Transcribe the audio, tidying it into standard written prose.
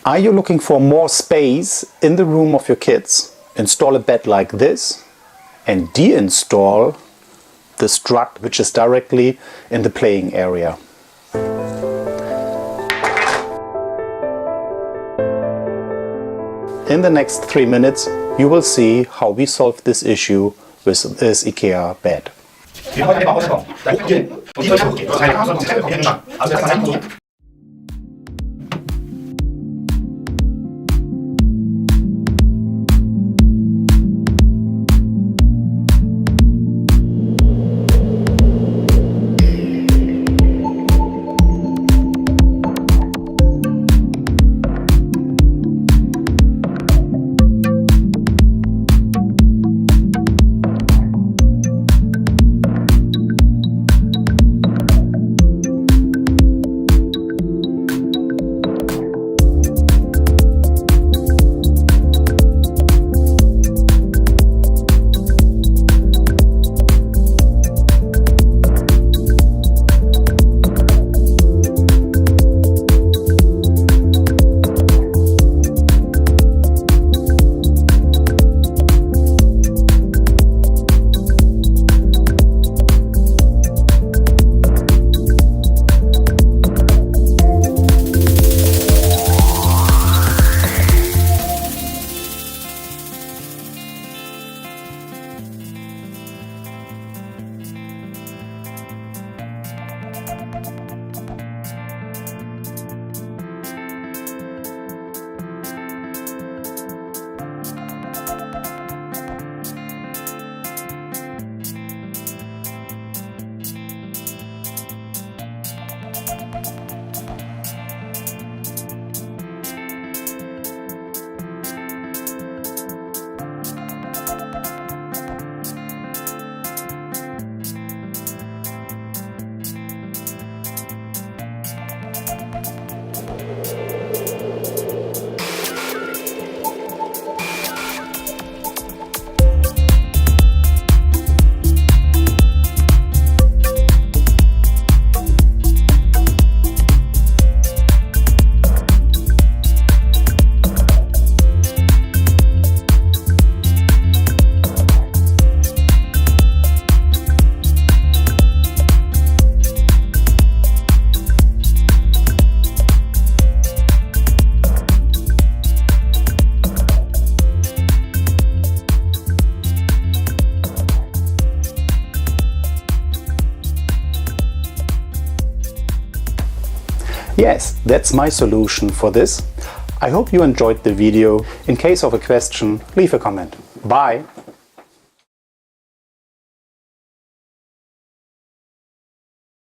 Are you looking for more space in the room of your kids? Install a bed like this and deinstall the strut, which is directly in the playing area. In the next 3 minutes, you will see how we solve this issue with this Ikea bed. Yes, that's my solution for this. I hope you enjoyed the video. In case of a question, leave a comment. Bye!